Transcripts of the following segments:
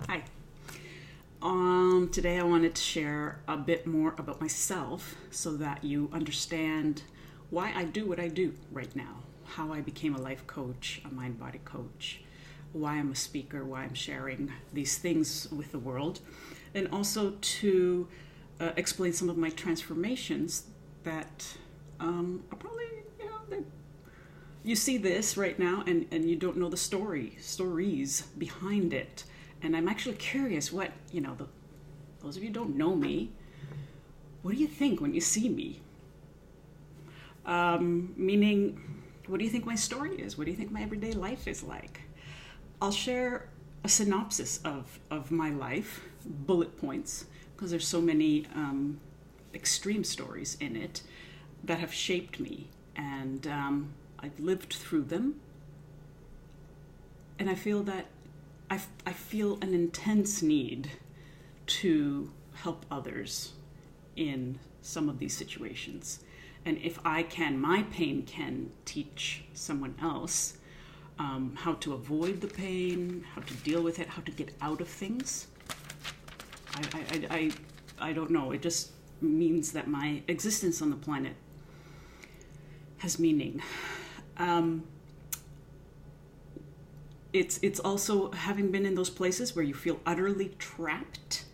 Hi. Today I wanted to share a bit more about myself so that you understand why I do what I do right now, how I became a life coach, a mind body coach, why I'm a speaker, why I'm sharing these things with the world, and also to explain some of my transformations that are probably, you see this right now and you don't know the stories behind it. And I'm actually curious what, those of you who don't know me, what do you think when you see me? Meaning, what do you think my story is? What do you think my everyday life is like? I'll share a synopsis of my life, bullet points, because there's so many extreme stories in it that have shaped me. And I've lived through them. And I feel that I feel an intense need to help others in some of these situations. And if my pain can teach someone else how to avoid the pain, how to deal with it, how to get out of things, I don't know. It just means that my existence on the planet has meaning. It's also having been in those places where you feel utterly trapped,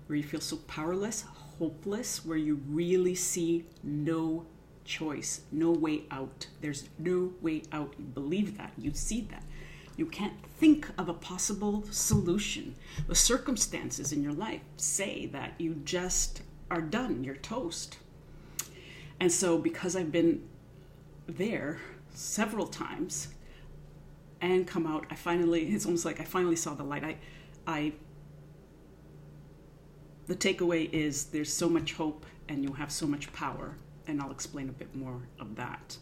where you feel so powerless, hopeless, where you really see no choice, no way out. There's no way out. You believe that. You see that. You can't think of a possible solution. The circumstances in your life say that you just are done. You're toast. And so because I've been there several times and come out, it's almost like I finally saw the light. The takeaway is there's so much hope and you have so much power, and I'll explain a bit more of that.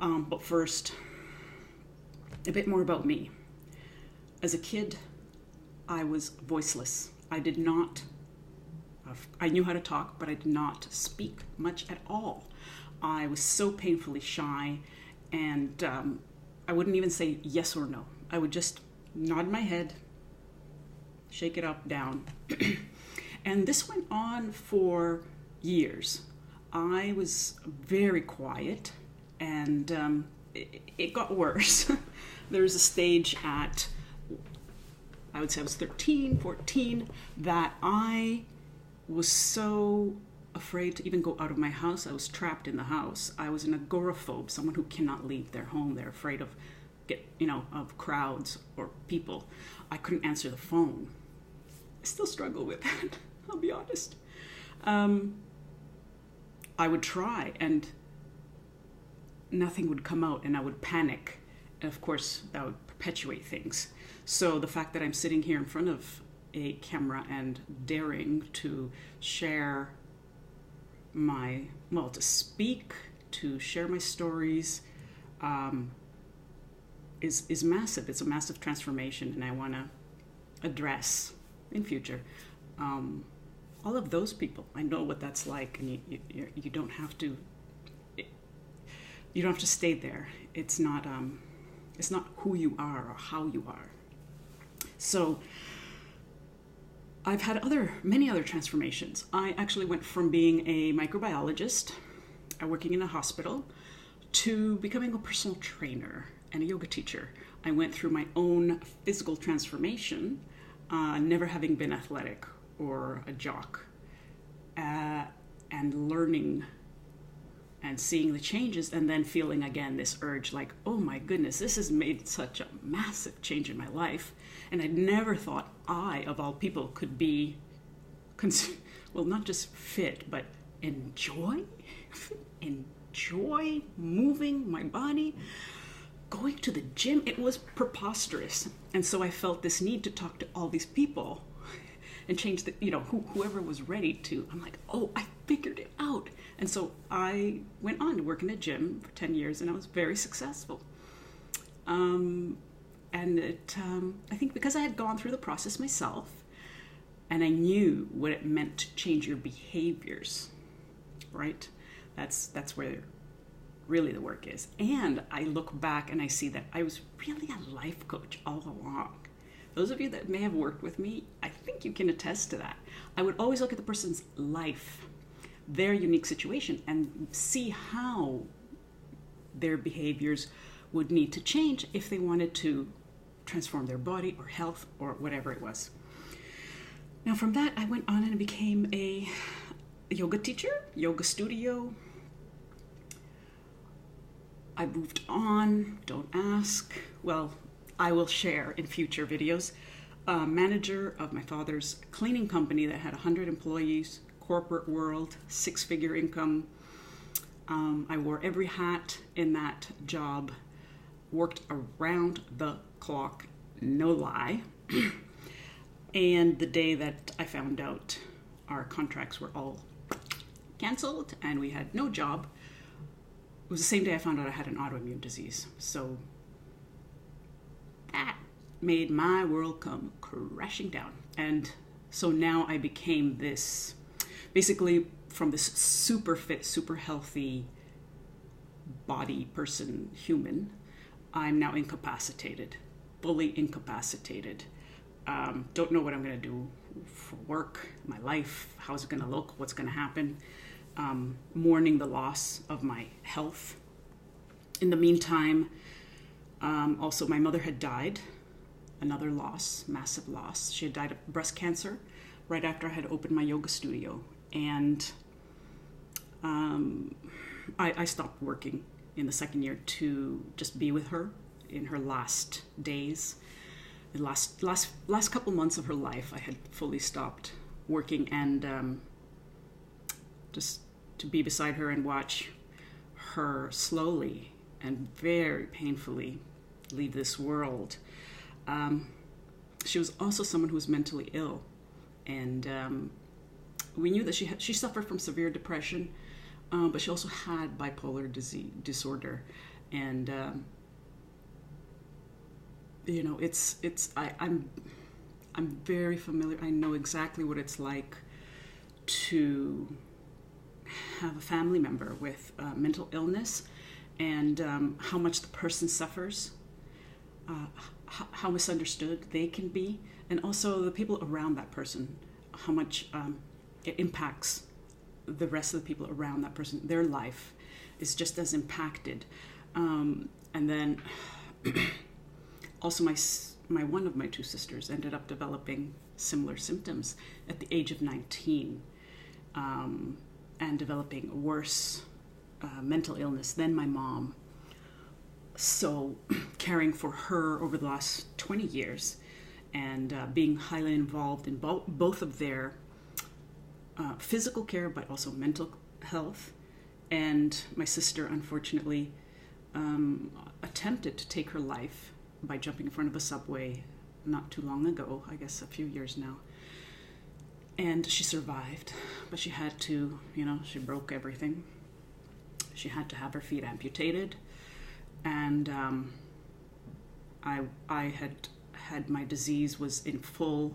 But first, a bit more about me. As a kid, I was voiceless. I knew how to talk, but I did not speak much at all. I was so painfully shy, and I wouldn't even say yes or no. I would just nod my head, shake it up, down. And this went on for years. I was very quiet, and it got worse. There was a stage at, I would say I was 13, 14, that I was so afraid to even go out of my house. I was trapped in the house. I was an agoraphobe, someone who cannot leave their home. They're afraid of of crowds or people. I couldn't answer the phone. I still struggle with that, I'll be honest. I would try and nothing would come out, and I would panic. And of course, that would perpetuate things. So the fact that I'm sitting here in front of a camera and daring to share to speak, to share my stories, is massive. It's a massive transformation, and I want to address in future all of those people. I know what that's like, and you don't have to. You don't have to stay there. It's not who you are or how you are. So I've had many other transformations. I actually went from being a microbiologist, working in a hospital, to becoming a personal trainer and a yoga teacher. I went through my own physical transformation, never having been athletic or a jock, and learning and seeing the changes, and then feeling again this urge like, oh my goodness, this has made such a massive change in my life. And I never thought I, of all people, could be, not just fit, but enjoy moving my body, going to the gym. It was preposterous. And so I felt this need to talk to all these people and change whoever was ready to. I'm like, oh, I figured it out. And so I went on to work in a gym for 10 years, and I was very successful. I think because I had gone through the process myself, and I knew what it meant to change your behaviors, right? That's where really the work is. And I look back and I see that I was really a life coach all along. Those of you that may have worked with me, I think you can attest to that. I would always look at the person's life, their unique situation, and see how their behaviors would need to change if they wanted to transform their body or health or whatever it was. Now from that, I went on and became a yoga teacher, yoga studio. I moved on, don't ask. Well, I will share in future videos. Manager of my father's cleaning company that had 100 employees, corporate world, 6-figure income. I wore every hat in that job, worked around the clock, no lie. And the day that I found out our contracts were all canceled and we had no job, it was the same day I found out I had an autoimmune disease. So that made my world come crashing down. And so now I became this, basically from this super fit, super healthy body person, human, I'm now incapacitated, fully incapacitated. Don't know what I'm going to do for work, my life, how's it going to look, what's going to happen. Mourning the loss of my health. In the meantime, also my mother had died, another loss, massive loss. She had died of breast cancer right after I had opened my yoga studio. And I stopped working in the second year to just be with her in her last days. The last couple months of her life, I had fully stopped working, and just to be beside her and watch her slowly and very painfully leave this world. She was also someone who was mentally ill, and we knew that she suffered from severe depression, but she also had bipolar disorder, and you know, I'm very familiar. I know exactly what it's like to have a family member with mental illness, and how much the person suffers, how misunderstood they can be, and also the people around that person, how much it impacts the rest of the people around that person. Their life is just as impacted. And then also my one of my two sisters ended up developing similar symptoms at the age of 19, and developing worse mental illness than my mom. So caring for her over the last 20 years and being highly involved in both of their physical care, but also mental health. And my sister, unfortunately, attempted to take her life by jumping in front of a subway not too long ago, I guess a few years now. And she survived, but she had to, she broke everything. She had to have her feet amputated. And I had my disease was in full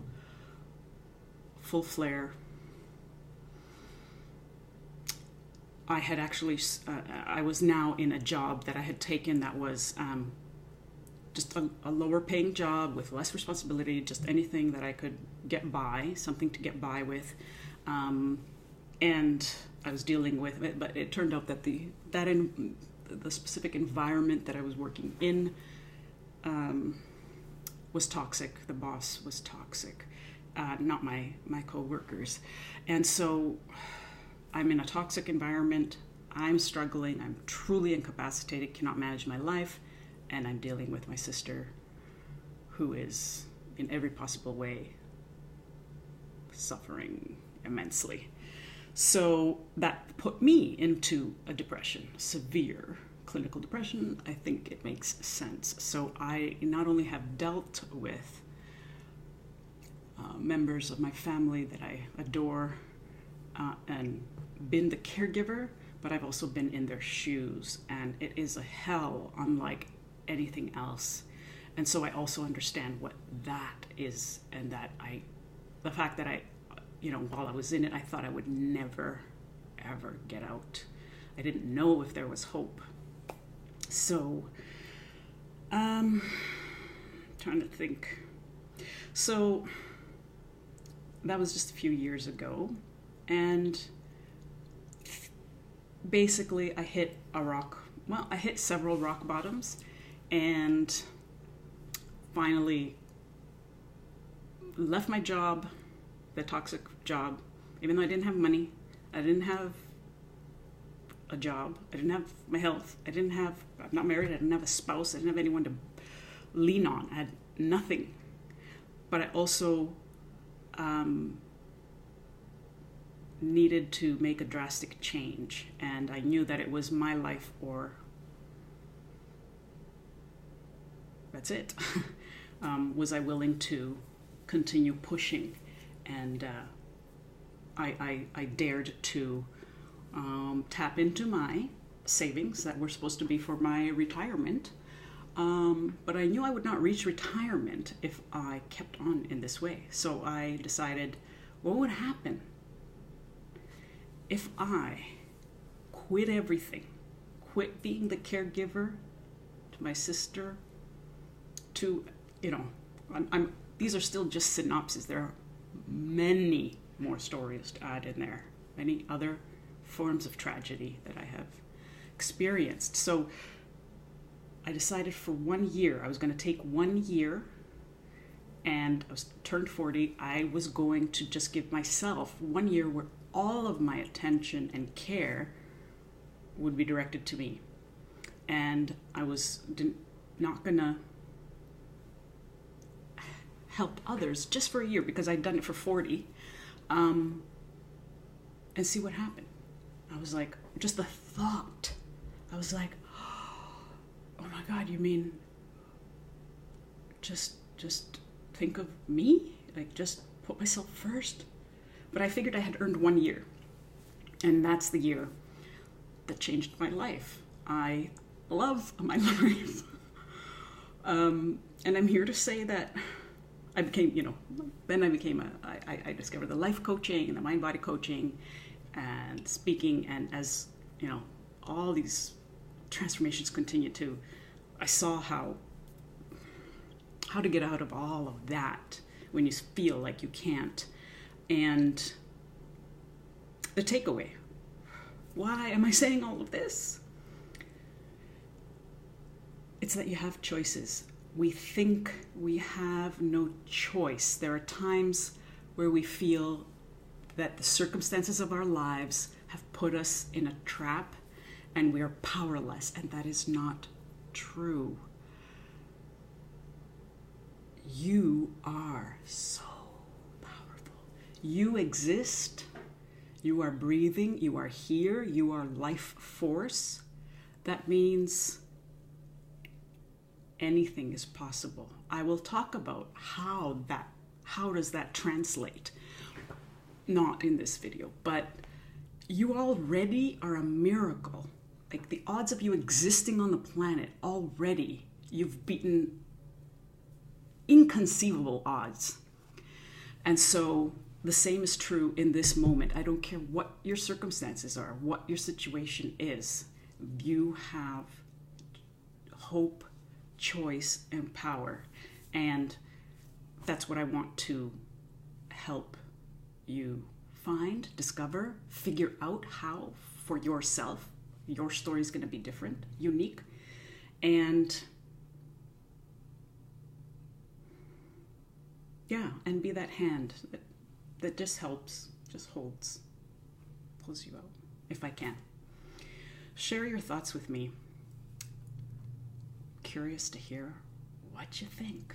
flare. I had actually, I was now in a job that I had taken that was just a lower paying job with less responsibility, just anything that I could get by, something to get by with. And I was dealing with it, but it turned out that the specific environment that I was working in was toxic. The boss was toxic, not my co-workers. And so I'm in a toxic environment. I'm struggling. I'm truly incapacitated, cannot manage my life. And I'm dealing with my sister, who is in every possible way suffering immensely. So that put me into a depression, severe clinical depression. I think it makes sense. So I not only have dealt with members of my family that I adore and been the caregiver, but I've also been in their shoes, and it is a hell unlike anything else. And so I also understand what that is, and that the fact that I while I was in it, I thought I would never, ever get out. I didn't know if there was hope. So, trying to think. So that was just a few years ago. And basically I hit I hit several rock bottoms, and finally left my job, the toxic job, even though I didn't have money, I didn't have a job, I didn't have my health, I'm not married, I didn't have a spouse, I didn't have anyone to lean on, I had nothing. But I also needed to make a drastic change, and I knew that it was my life or that's it. Was I willing to continue pushing? And I dared to tap into my savings that were supposed to be for my retirement. But I knew I would not reach retirement if I kept on in this way. So I decided, what would happen if I quit everything, quit being the caregiver to my sister, to, these are still just synopses. There are many more stories to add in there, many other forms of tragedy that I have experienced. So I decided for 1 year, I was going to take 1 year, and I was turned 40. I was going to just give myself 1 year where all of my attention and care would be directed to me. And I was not going to help others just for a year, because I'd done it for 40, and see what happened. I was like, just the thought, I was like, oh my God, you mean just think of me? Like, just put myself first? But I figured I had earned 1 year, and that's the year that changed my life. I love my life. And I'm here to say that I became, I discovered the life coaching and the mind-body coaching and speaking, and as, all these transformations continue to, I saw how to get out of all of that when you feel like you can't. And the takeaway, why am I saying all of this? It's that you have choices. We think we have no choice. There are times where we feel that the circumstances of our lives have put us in a trap and we are powerless, and that is not true. You are so powerful. You exist. You are breathing. You are here. You are life force. That means anything is possible. I will talk about how does that translate. Not in this video, but you already are a miracle. Like, the odds of you existing on the planet, already you've beaten inconceivable odds. And so the same is true in this moment. I don't care what your circumstances are, what your situation is. You have hope, choice, and power. And that's what I want to help you find, discover, figure out how for yourself. Your story is going to be different, unique, and and be that hand that just helps, just pulls you out, if I can. Share your thoughts with me. Curious to hear what you think.